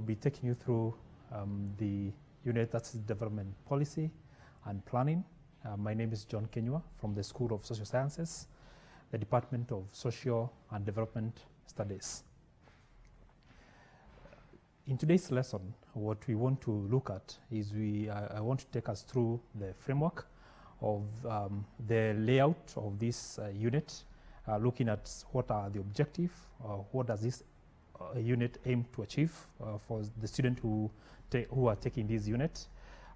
be taking you through the unit that's development policy and planning. My name is John Kenywa from the School of Social Sciences, the Department of Social and Development Studies. In today's lesson, what we want to look at is I want to take us through the framework of the layout of this unit, looking at what are the objectives, what does this unit aim to achieve for the student who are taking this unit,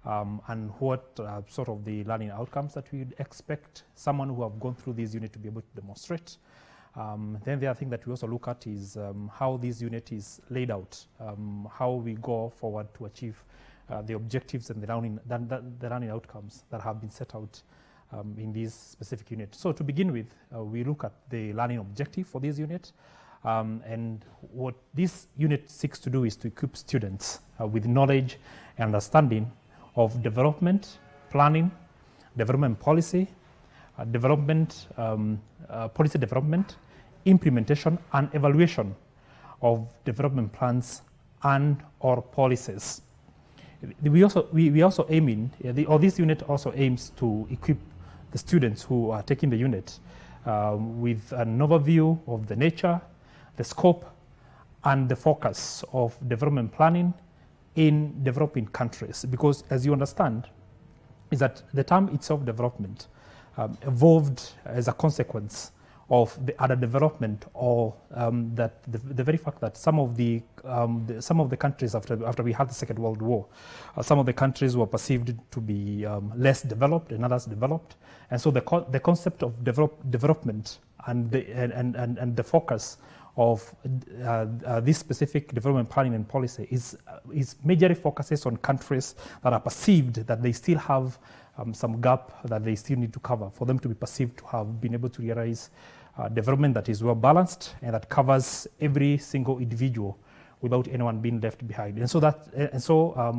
and what sort of the learning outcomes that we expect someone who have gone through this unit to be able to demonstrate. Then the other thing that we also look at is how this unit is laid out, how we go forward to achieve the objectives and the learning outcomes that have been set out in this specific unit. So to begin with, we look at the learning objective for this unit. And what this unit seeks to do is to equip students with knowledge and understanding of development, planning, development policy, policy development, implementation and evaluation of development plans and or policies. We also aiming, or this unit also aims to equip the students who are taking the unit with an overview of the nature, the scope and the focus of development planning in developing countries. Because as you understand, is that the term itself, development, evolved as a consequence of the other development, or that the very fact that some of the countries after we had the Second World War, some of the countries were perceived to be less developed and others developed, and so the concept of development and the focus of this specific development planning and policy is majorly focuses on countries that are perceived that they still have some gap that they still need to cover for them to be perceived to have been able to realize development that is well balanced and that covers every single individual without anyone being left behind. And so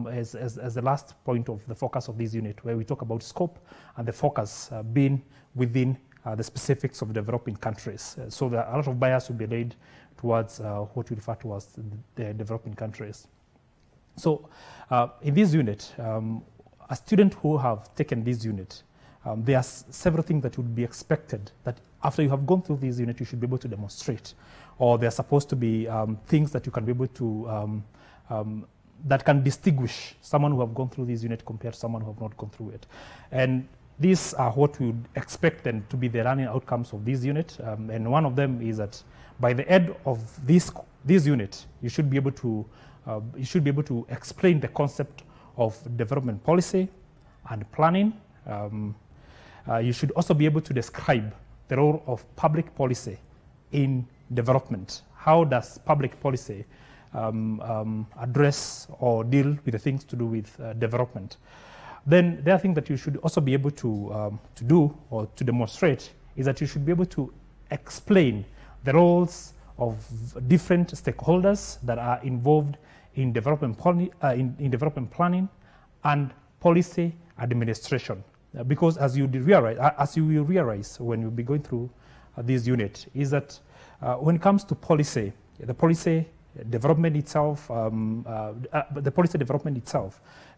as the last point of the focus of this unit, where we talk about scope and the focus being within the specifics of developing countries. So a lot of bias will be laid towards what we refer to as the developing countries. So in this unit, a student who have taken this unit, there are several things that would be expected that after you have gone through this unit, you should be able to demonstrate, or there are supposed to be things that you can be able to, that can distinguish someone who have gone through this unit compared to someone who have not gone through it. And these are what we would expect then to be the learning outcomes of this unit. And one of them is that by the end of this unit, you should be able to explain the concept of development policy and planning. You should also be able to describe the role of public policy in development. How does public policy address or deal with the things to do with development? Then the other thing that you should also be able to do or to demonstrate is that you should be able to explain the roles of different stakeholders that are involved in development planning and policy administration. Because as you will realize when you'll be going through this unit, is that when it comes to policy, the policy development itself,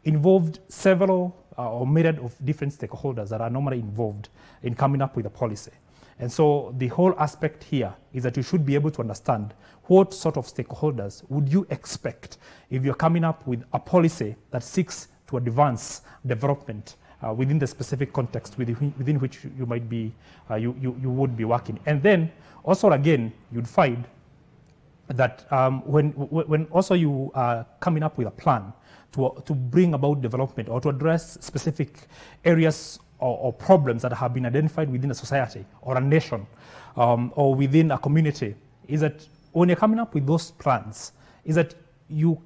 involved several or myriad of different stakeholders that are normally involved in coming up with a policy. And so the whole aspect here is that you should be able to understand what sort of stakeholders would you expect if you're coming up with a policy that seeks to advance development within the specific context within which you might be, you would be working. And then also again, you'd find that when also you are coming up with a plan to bring about development or to address specific areas or problems that have been identified within a society or a nation or within a community, is that when you're coming up with those plans, is that you'd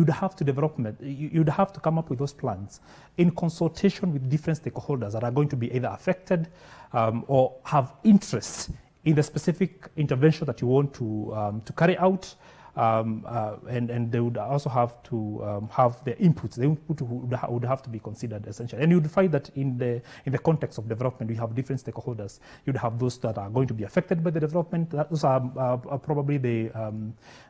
have to come up with those plans in consultation with different stakeholders that are going to be either affected or have interest in the specific intervention that you want to carry out, and they would also have to have their inputs. The input would have to be considered essentially. And you would find that in the context of development, we have different stakeholders. You'd have those that are going to be affected by the development. Those are probably the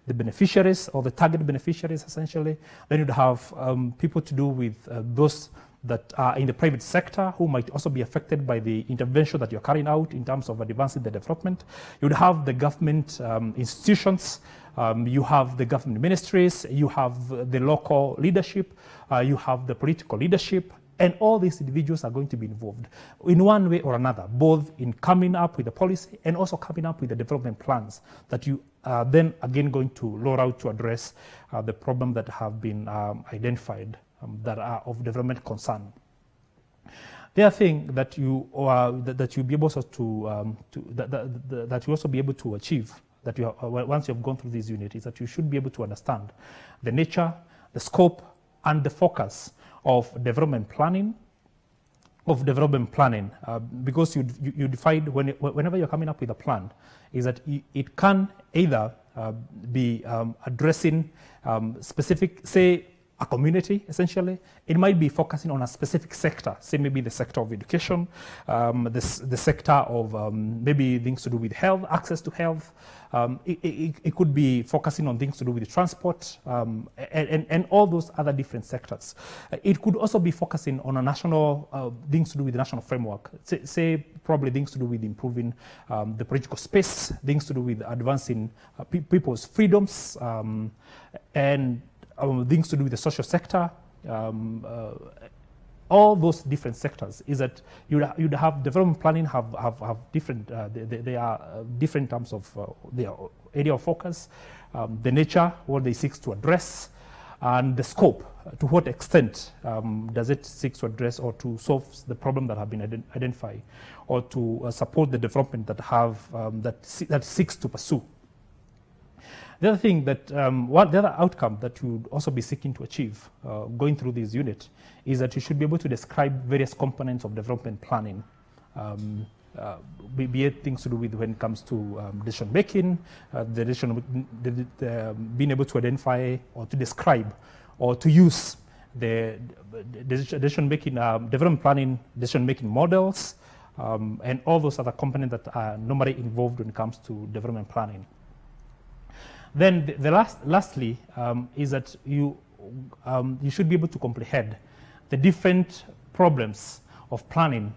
beneficiaries or the target beneficiaries essentially. Then you'd have people to do with those that are in the private sector who might also be affected by the intervention that you're carrying out in terms of advancing the development. You'd have the government institutions, you have the government ministries, you have the local leadership, you have the political leadership, and all these individuals are going to be involved in one way or another, both in coming up with the policy and also coming up with the development plans that you are then again going to roll out to address the problem that have been identified that are of development concern. The other thing that you that you'll be able to that you also be able to achieve that you once you've gone through this unit is that you should be able to understand the nature, the scope, and the focus of development planning. Because you define whenever you're coming up with a plan, is that it can either be addressing specific, say, a community, essentially. It might be focusing on a specific sector, say maybe the sector of education, the sector of maybe things to do with health, access to health. It could be focusing on things to do with transport and all those other different sectors. It could also be focusing on a national, things to do with the national framework, say probably things to do with improving the political space, things to do with advancing people's freedoms, and things to do with the social sector, all those different sectors. Is that you'd have development planning have different, they are different in terms of their area of focus, the nature, what they seek to address, and the scope, to what extent does it seek to address or to solve the problem that have been identified, or to support the development that that seeks to pursue. The other thing that, the other outcome that you would also be seeking to achieve going through this unit is that you should be able to describe various components of development planning, be it things to do with when it comes to decision making, being able to identify or to describe or to use the decision making, development planning, decision making models, and all those other components that are normally involved when it comes to development planning. Then lastly is that you should be able to comprehend the different problems of planning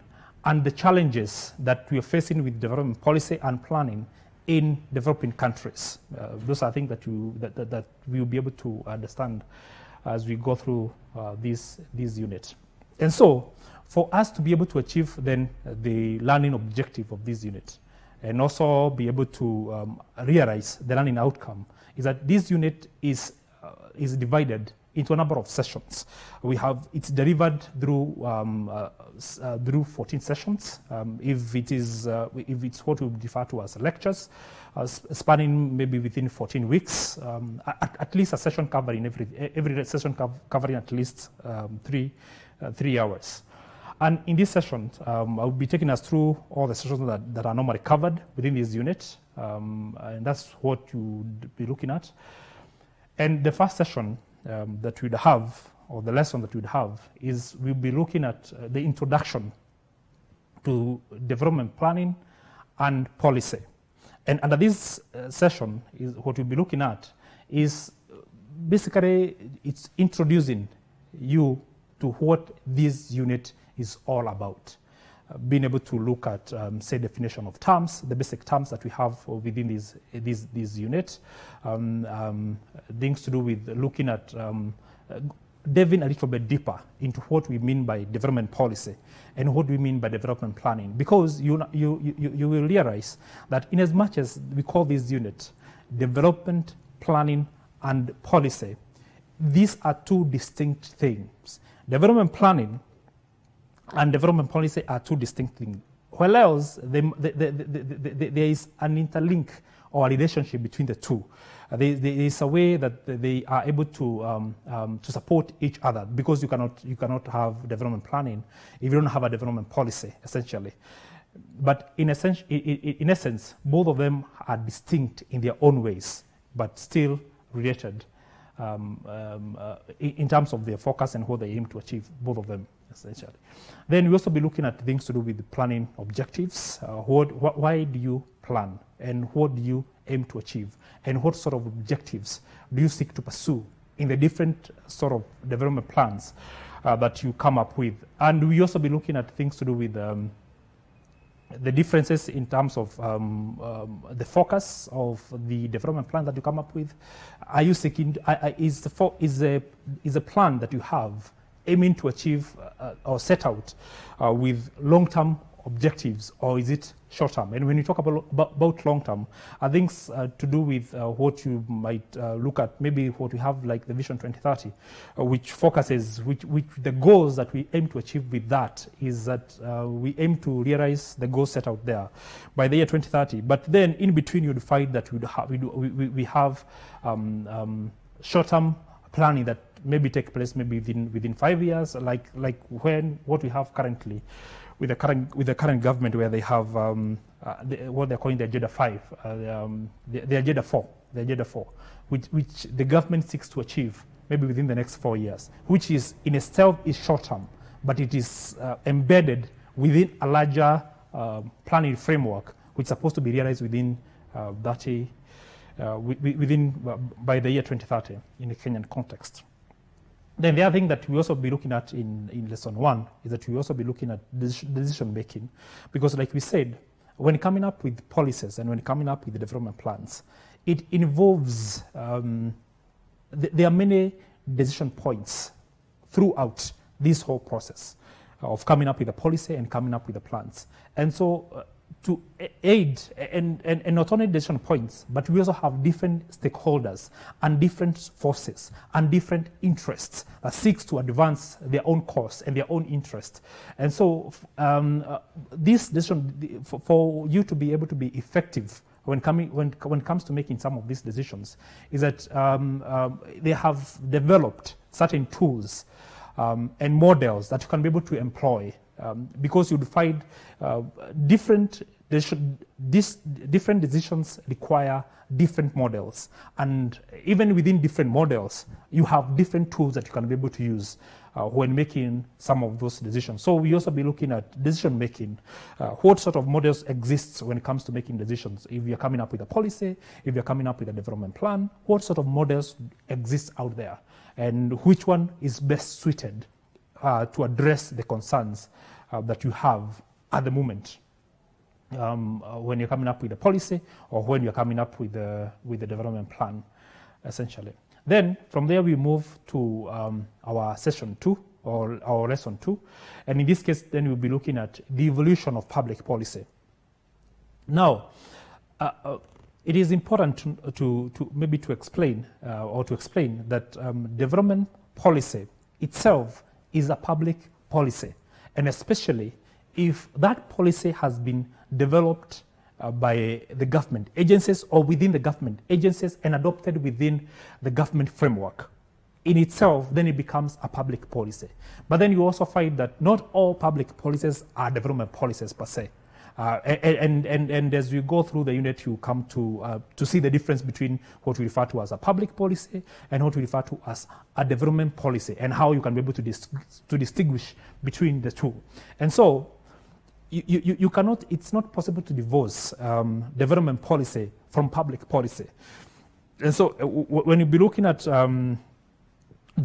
and the challenges that we are facing with development policy and planning in developing countries. Those are things that we will be able to understand as we go through this unit. And so, for us to be able to achieve then the learning objective of this unit, and also be able to realize the learning outcome, is that this unit is divided into a number of sessions. It's delivered through 14 sessions. If it's what we refer to as lectures, spanning maybe within 14 weeks, at least a session covering every session covering at least 3 hours. And in this session, I will be taking us through all the sessions that are normally covered within this unit, and that's what you would be looking at. And the first session that we'd have, or the lesson that we'd have, is we'll be looking at the introduction to development planning and policy. And under this session, is what we'll be looking at is basically it's introducing you to what this unit is all about. Being able to look at, say, definition of terms, the basic terms that we have within this unit, things to do with looking at delving a little bit deeper into what we mean by development policy and what we mean by development planning, because you will realize that in as much as we call this unit development planning and policy, these are two distinct things. Development planning and development policy are two distinct things. While else, there is an interlink or a relationship between the two. There is a way that they are able to support each other, because you cannot have development planning if you don't have a development policy, essentially. But in essence, both of them are distinct in their own ways, but still related in terms of their focus and what they aim to achieve, both of them, essentially. Then we'll also be looking at things to do with the planning objectives. Why do you plan? And what do you aim to achieve? And what sort of objectives do you seek to pursue in the different sort of development plans that you come up with? And we also be looking at things to do with the differences in terms of the focus of the development plan that you come up with. Are you seeking, is a plan that you have aiming to achieve or set out with long-term objectives, or is it short-term? And when you talk about long-term, I think to do with what you might look at, maybe what we have like the Vision 2030, which focuses, which the goals that we aim to achieve with that is that we aim to realize the goals set out there by the year 2030. But then in between you'd find that we have short-term planning that maybe take place maybe within 5 years, like what we have currently with the current government, where they have what they're calling the Agenda 5, the Agenda 4, which the government seeks to achieve maybe within the next 4 years, which is in itself is short term, but it is embedded within a larger planning framework, which is supposed to be realized within by the year 2030 in the Kenyan context. Then the other thing that we also be looking at in lesson 1 is that we also be looking at decision making, because like we said, when coming up with policies and when coming up with the development plans, it involves, there are many decision points throughout this whole process of coming up with a policy and coming up with the plans. And so to aid, and not only decision points, but we also have different stakeholders and different forces and different interests that seeks to advance their own cause and their own interest. And so this decision, for you to be able to be effective when it comes to making some of these decisions, is that they have developed certain tools and models that you can be able to employ, because you'd find different decisions require different models, and even within different models you have different tools that you can be able to use when making some of those decisions. So we also be looking at decision making, what sort of models exists when it comes to making decisions. If you're coming up with a policy, if you're coming up with a development plan, what sort of models exist out there, and which one is best suited to address the concerns that you have at the moment when you're coming up with a policy or when you're coming up with the development plan, essentially. Then from there we move to our session 2 or our lesson 2, and in this case then we'll be looking at the evolution of public policy. Now, it is important to maybe to explain that development policy itself is a public policy, and especially if that policy has been developed by the government agencies or within the government agencies and adopted within the government framework in itself, then it becomes a public policy. But then you also find that not all public policies are development policies per se. And as we go through the unit, you come to see the difference between what we refer to as a public policy and what we refer to as a development policy, and how you can be able to distinguish between the two. And so you cannot, it's not possible to divorce development policy from public policy. And so when you be looking at the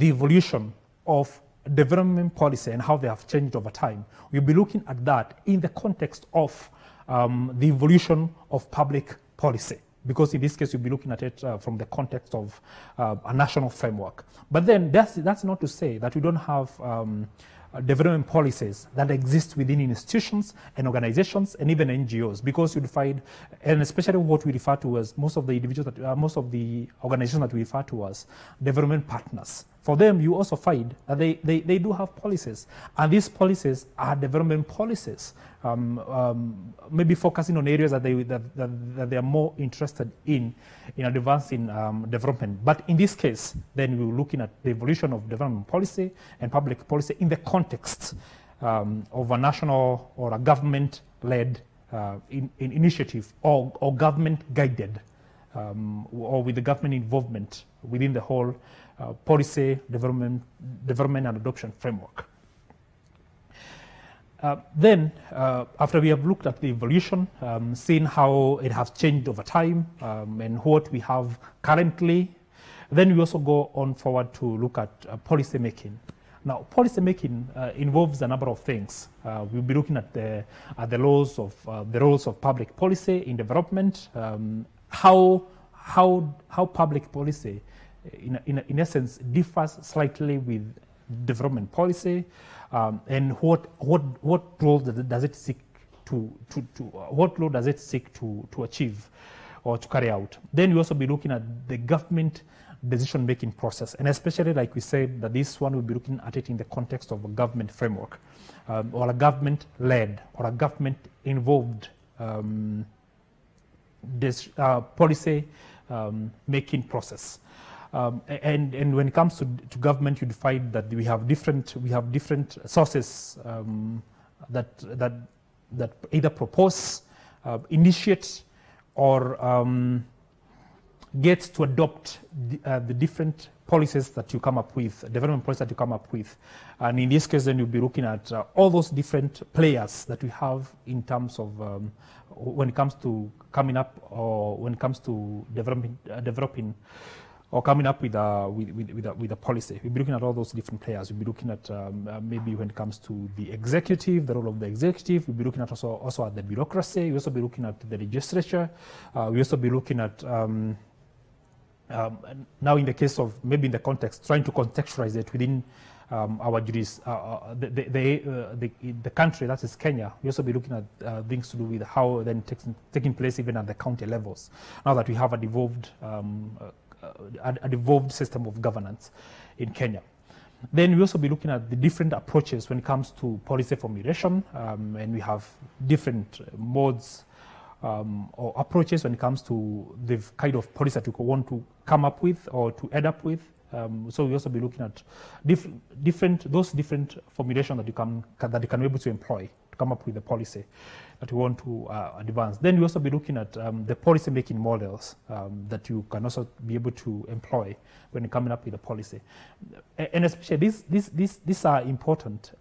evolution of development policy and how they have changed over time, we'll be looking at that in the context of the evolution of public policy, because in this case we'll be looking at it from the context of a national framework. But then that's not to say that we don't have development policies that exist within institutions and organizations and even NGOs, because you'd find, and especially what we refer to as most of the individuals that most of the organizations that we refer to as development partners. For them, you also find that they do have policies, and these policies are development policies, maybe focusing on areas that they are more interested in advancing development. But in this case, then we're looking at the evolution of development policy and public policy in the context of a national or a government-led initiative or government-guided or with the government involvement within the whole policy development and adoption framework. Then, after we have looked at the evolution, seen how it has changed over time, and what we have currently, then we also go on forward to look at policy making. Now, policy making involves a number of things. We'll be looking at the roles of public policy in development, how public policy, in essence, differs slightly with development policy, and what role does it seek to achieve or to carry out. Then we also be looking at the government decision-making process, and especially, like we said, that this one will be looking at it in the context of a government framework, or a government-led or a government-involved policy making process. And when it comes to government, you find that we have different sources that either propose, initiate, or get to adopt the different policies that you come up with, development policies that you come up with. And in this case, then you'll be looking at all those different players that we have in terms of when it comes to coming up, or when it comes to developing or coming up with a policy. We'll be looking at all those different players. We'll be looking at maybe when it comes to the executive, the role of the executive. We'll be looking at also at the bureaucracy. We'll also be looking at the legislature. We'll also be looking at now in the case of, maybe in the context, trying to contextualize it within our the country, that is Kenya. We also be looking at things to do with how then taking place even at the county levels, now that we have a devolved system of governance in Kenya. Then we also be looking at the different approaches when it comes to policy formulation, and we have different modes or approaches when it comes to the kind of policy that you want to come up with or to end up with. So we also be looking at those different formulations that you can be able to employ to come up with the policy that you want to advance. Then we also be looking at the policy making models that you can also be able to employ when you're coming up with a policy. And especially these are important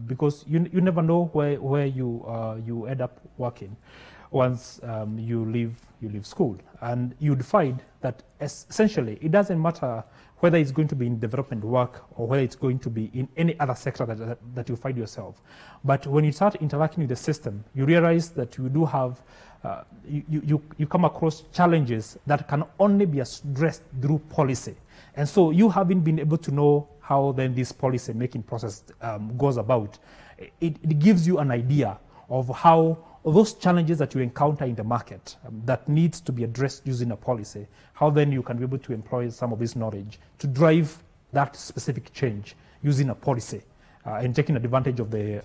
because you never know where you end up working once you leave school, and you'd find that essentially it doesn't matter whether it's going to be in development work or whether it's going to be in any other sector that you find yourself. But when you start interacting with the system, you realize that you do have you come across challenges that can only be addressed through policy. And so you haven't been able to know how then this policy making process goes about. It gives you an idea of how those challenges that you encounter in the market that needs to be addressed using a policy, how then you can be able to employ some of this knowledge to drive that specific change using a policy and taking advantage of the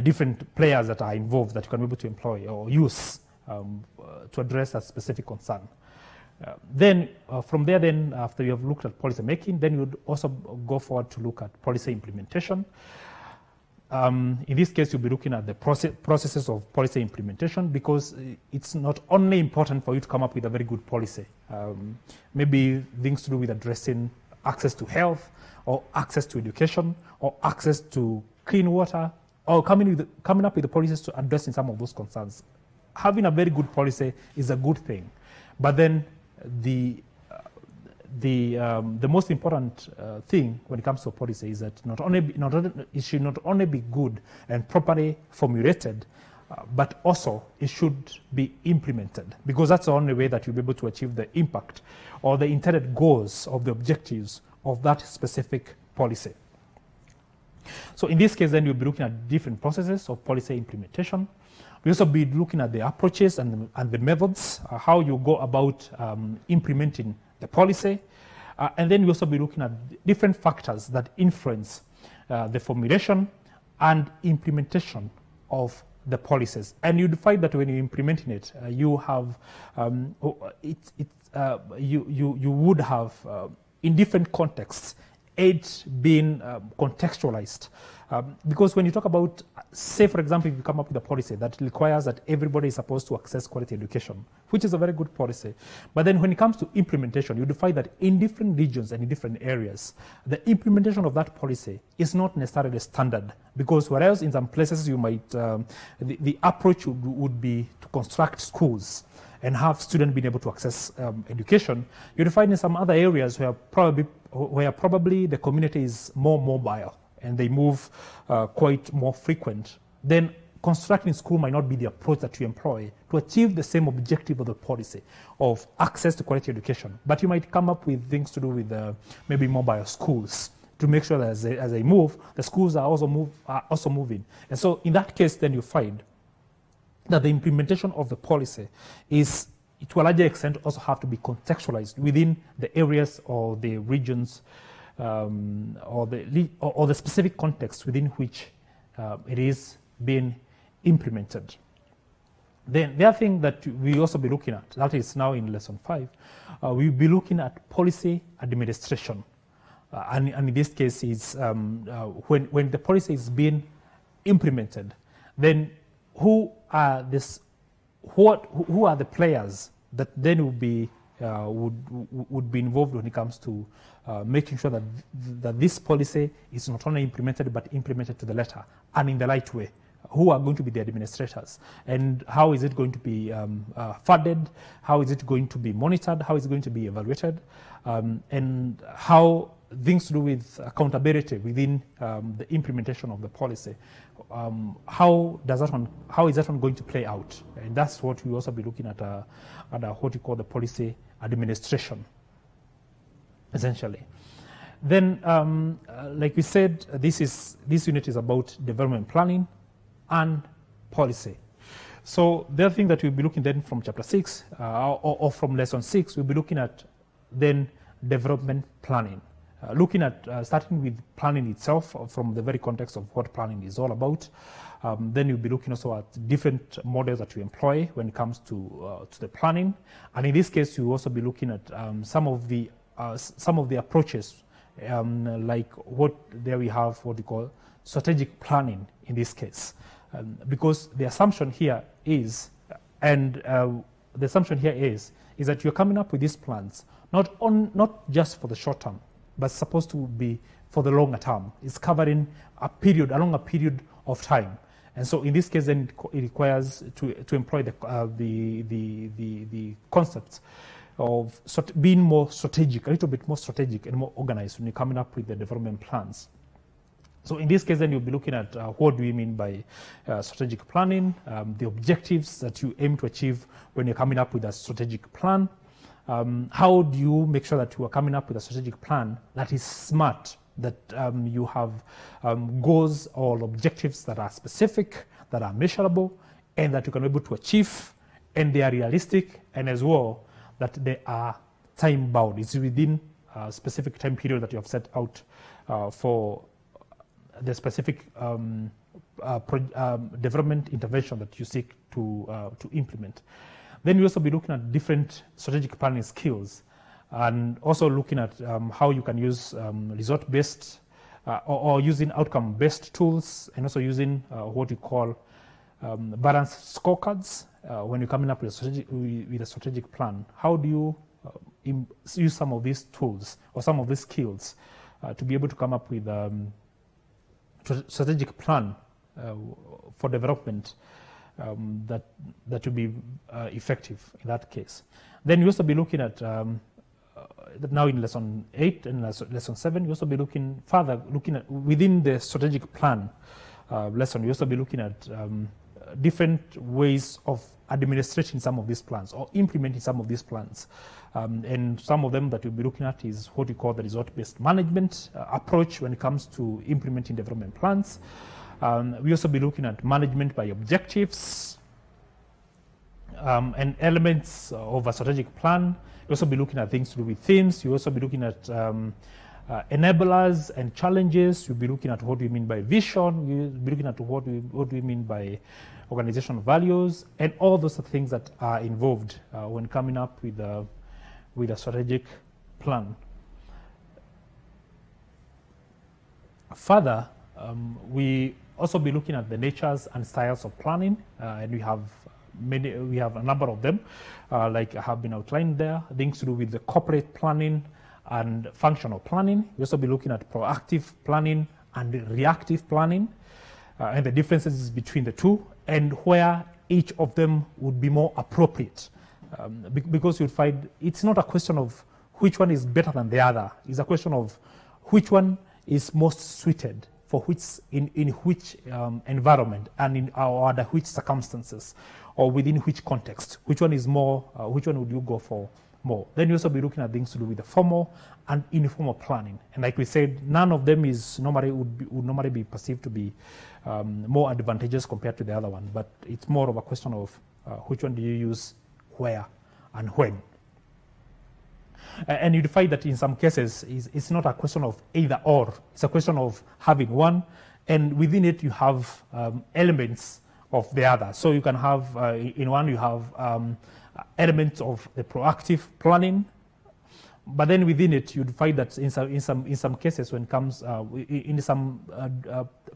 different players that are involved that you can be able to employ or use to address a specific concern. Then from there, then after you have looked at policy making, then you would also go forward to look at policy implementation. In this case, you'll be looking at the processes of policy implementation, because it's not only important for you to come up with a very good policy, maybe things to do with addressing access to health, or access to education, or access to clean water, or coming up with the policies to addressing some of those concerns. Having a very good policy is a good thing, but then the most important thing when it comes to policy is that it should not only be good and properly formulated, but also it should be implemented, because that's the only way that you'll be able to achieve the impact or the intended goals of the objectives of that specific policy. So in this case, then you'll be looking at different processes of policy implementation. We'll also be looking at the approaches and the methods, how you go about implementing the policy. And then we'll also be looking at different factors that influence the formulation and implementation of the policies. And you'd find that when you're implementing it, you have you would have in different contexts it being contextualized. Because when you talk about, say for example, if you come up with a policy that requires that everybody is supposed to access quality education, which is a very good policy, but then when it comes to implementation, you find that in different regions and in different areas, the implementation of that policy is not necessarily standard, because whereas in some places you might, the approach would be to construct schools and have students being able to access education, you'll find in some other areas where probably the community is more mobile and they move quite more frequent, then constructing school might not be the approach that you employ to achieve the same objective of the policy of access to quality education. But you might come up with things to do with maybe mobile schools to make sure that as they move, the schools are also moving. And so in that case, then you find that the implementation of the policy is, to a larger extent, also have to be contextualized within the areas or the regions or the specific context within which it is being implemented. Then the other thing that we also be looking at, that is now in lesson 5, we'll be looking at policy administration. And in this case is when the policy is being implemented, then who are the players that then would be involved when it comes to making sure that this policy is not only implemented but implemented to the letter and in the right way? Who are going to be the administrators, and how is it going to be funded? How is it going to be monitored? How is it going to be evaluated? And how things to do with accountability within the implementation of the policy. How is that one going to play out? And that's what we also be looking at what we call the policy administration, essentially. Then, like we said, this unit is about development planning and policy. So the other thing that we'll be looking then from chapter 6 or from lesson 6, we'll be looking at then development planning. Looking at starting with planning itself from the very context of what planning is all about. Then you'll be looking also at different models that you employ when it comes to the planning. And in this case, you'll also be looking at some of the approaches, like there we have what we call strategic planning in this case. Because the assumption here is, is that you're coming up with these plans not just for the short term, but supposed to be for the longer term. It's covering a longer period of time. And so in this case, then it requires to employ the concepts of being more strategic, a little bit more strategic and more organized when you're coming up with the development plans. So in this case, then you'll be looking at what do we mean by strategic planning, the objectives that you aim to achieve when you're coming up with a strategic plan. How do you make sure that you are coming up with a strategic plan that is smart, that you have goals or objectives that are specific, that are measurable, and that you can be able to achieve, and they are realistic, and as well that they are time bound. It's within a specific time period that you have set out for the specific development intervention that you seek to implement. Then we also be looking at different strategic planning skills, and also looking at how you can use result-based or using outcome-based tools, and also using what we call balanced scorecards when you're coming up with a strategic plan. How do you use some of these tools or some of these skills to be able to come up with strategic plan for development that will be effective in that case. Then you also be looking at now in lesson 8 and lesson 7, you also be looking at within the strategic plan lesson. You also be looking at different ways of administrating some of these plans or implementing some of these plans. And some of them that we'll be looking at is what we call the result-based management approach when it comes to implementing development plans. We also be looking at management by objectives and elements of a strategic plan. You also be looking at things to do with themes. You also be looking at enablers and challenges. You'll be looking at what we mean by vision. You'll be looking at what we mean by organizational values, and all those are things that are involved when coming up with a strategic plan. Further, we also be looking at the natures and styles of planning, and we have a number of them, like have been outlined there. Things to do with the corporate planning and functional planning. We also be looking at proactive planning and reactive planning, and the differences between the two, and where each of them would be more appropriate. Because you'll find it's not a question of which one is better than the other. It's a question of which one is most suited for which in which environment and in under which circumstances or within which context. Which one is more? Which one would you go for more? Then you also be looking at things to do with the formal and informal planning. And like we said, none of them is would normally be perceived to be more advantageous compared to the other one. But it's more of a question of which one do you use, where, and when. And you find that in some cases, it's not a question of either or. It's a question of having one, and within it you have elements of the other. So you can have, in one you have elements of the proactive planning, but then within it you'd find that in some cases when it comes, in some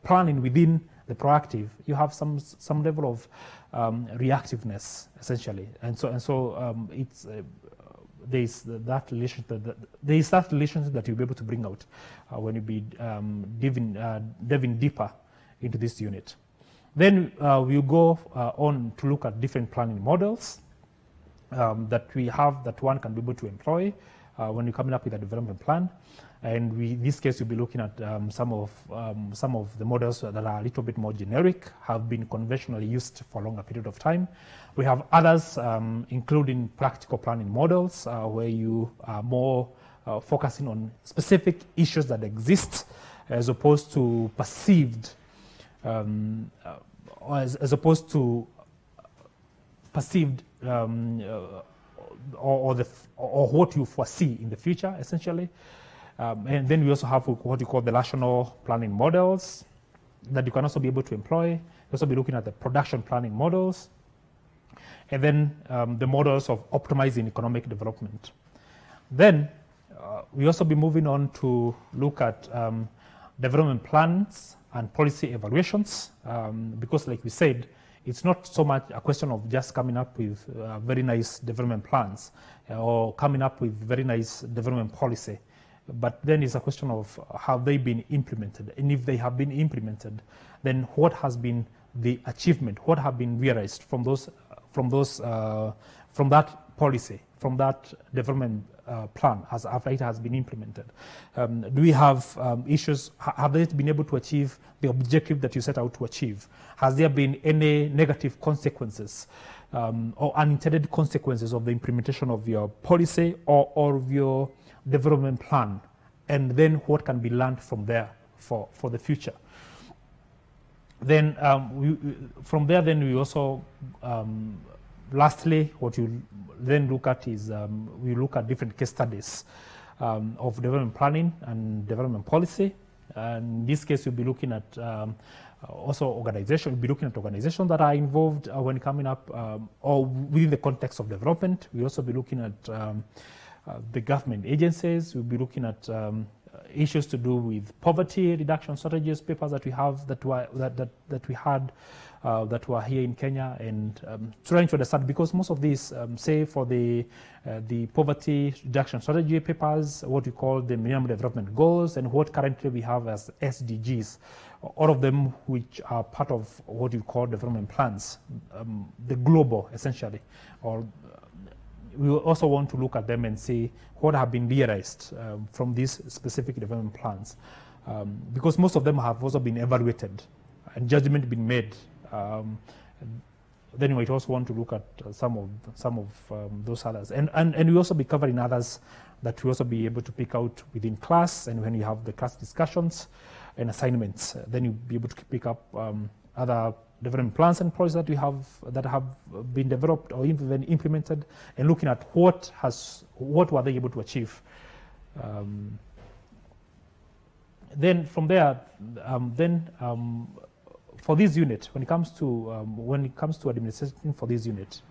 planning within the proactive, you have some level of reactiveness, essentially. And so it's there's that relationship that you'll be able to bring out when you be diving deeper into this unit. Then we'll go on to look at different planning models that we have that one can be able to employ when you're coming up with a development plan. And in this case, we'll be looking at some of the models that are a little bit more generic, have been conventionally used for a longer period of time. We have others, including practical planning models, where you are more focusing on specific issues that exist, as opposed to perceived, as opposed to perceived or what you foresee in the future, essentially. And then we also have what you call the rational planning models that you can also be able to employ. You'll also be looking at the production planning models, and then the models of optimizing economic development. Then we also be moving on to look at development plans and policy evaluations, because like we said, it's not so much a question of just coming up with very nice development plans or coming up with very nice development policy. But then it's a question of have they been implemented, and if they have been implemented, then what has been the achievement, what have been realized from that policy, from that development plan after it has been implemented. Do we have issues? Have they been able to achieve the objective that you set out to achieve? Has there been any negative consequences or unintended consequences of the implementation of your policy or of your development plan? And then what can be learned from there for the future? Then from there, then we also lastly, what you then look at is we look at different case studies of development planning and development policy. And in this case, we'll be looking at also organization. We'll be looking at organizations that are involved when coming up or within the context of development. We'll also be looking at the government agencies. We'll be looking at issues to do with poverty reduction strategies, papers that we have that were here in Kenya, and trying to understand, because most of these, say for the poverty reduction strategy papers, what we call the Millennium Development Goals, and what currently we have as SDGs, all of them which are part of what you call development plans, the global essentially, or we also want to look at them and see what have been realized from these specific development plans, because most of them have also been evaluated and judgment been made. Then we might also want to look at some of those others, and we also be covering others that we also be able to pick out within class, and when you have the class discussions and assignments, then you'll be able to pick up other development plans and projects that have been developed or even implemented, and looking at what were they able to achieve. Then from there, for this unit, when it comes to administration for this unit,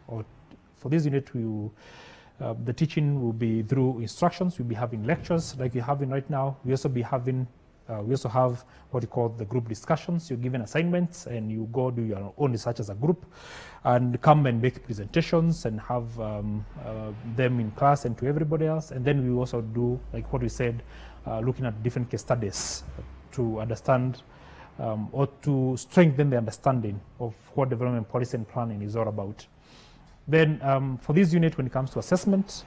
the teaching will be through instructions. We'll be having lectures like we're having right now. We also be having We also have what you call the group discussions. You're given assignments and you go do your own research as a group and come and make presentations and have them in class and to everybody else. And then we also do, like what we said, looking at different case studies to understand or to strengthen the understanding of what development policy and planning is all about. Then for this unit, when it comes to assessment,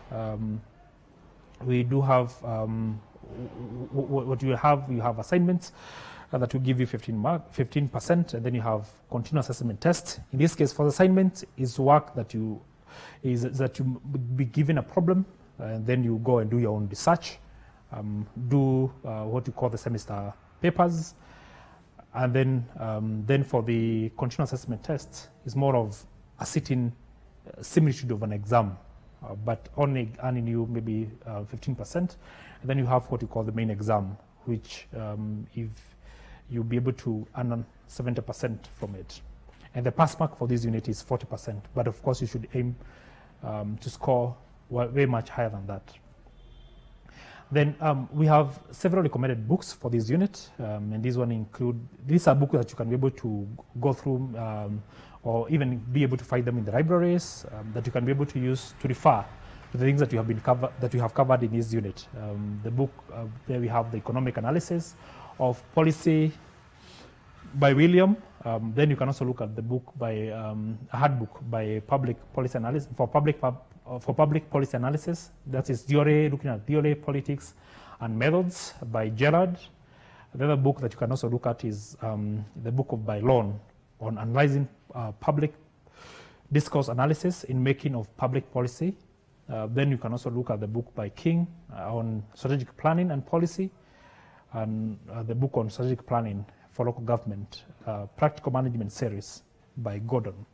we do have what you have assignments that will give you 15%, and then you have continuous assessment tests. In this case, for the assignment, is work that you be given a problem, and then you go and do your own research, do what you call the semester papers, and then for the continuous assessment test, is more of a sitting similitude of an exam, but only earning you maybe 15%. And then you have what you call the main exam, which if you'll be able to earn 70% from it. And the pass mark for this unit is 40%, but of course you should aim to score way much higher than that. Then we have several recommended books for this unit, and these are books that you can be able to go through or even be able to find them in the libraries, that you can be able to use to refer to the things that you have covered in this unit. The book, there we have the economic analysis of policy by William. Then you can also look at the book by a hard book by public policy analysis for public policy analysis. That is theory, looking at theory, politics, and methods by Gerard. The other book that you can also look at is the book by Lon on analyzing public discourse analysis in making of public policy. Then you can also look at the book by King on strategic planning and policy, and the book on strategic planning for local government, practical management series by Gordon.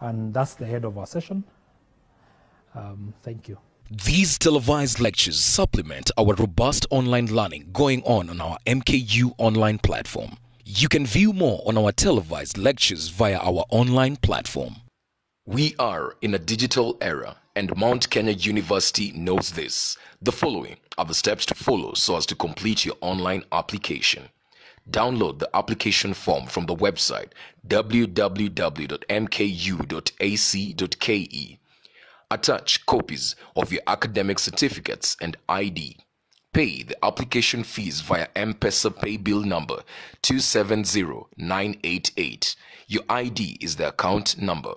And that's the head of our session. Thank you. These televised lectures supplement our robust online learning going on our MKU online platform. You can view more on our televised lectures via our online platform. We are in a digital era, and Mount Kenya University knows this. The following are the steps to follow so as to complete your online application. Download the application form from the website www.mku.ac.ke. Attach copies of your academic certificates and ID. Pay the application fees via M-Pesa pay bill number 270988. Your ID is the account number.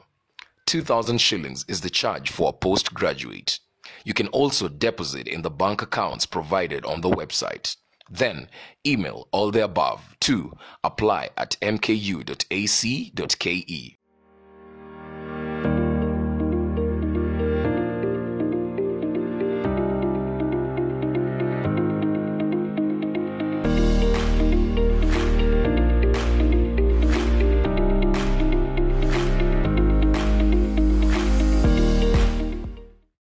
2,000 shillings is the charge for a postgraduate. You can also deposit in the bank accounts provided on the website. Then email all the above to apply@mku.ac.ke.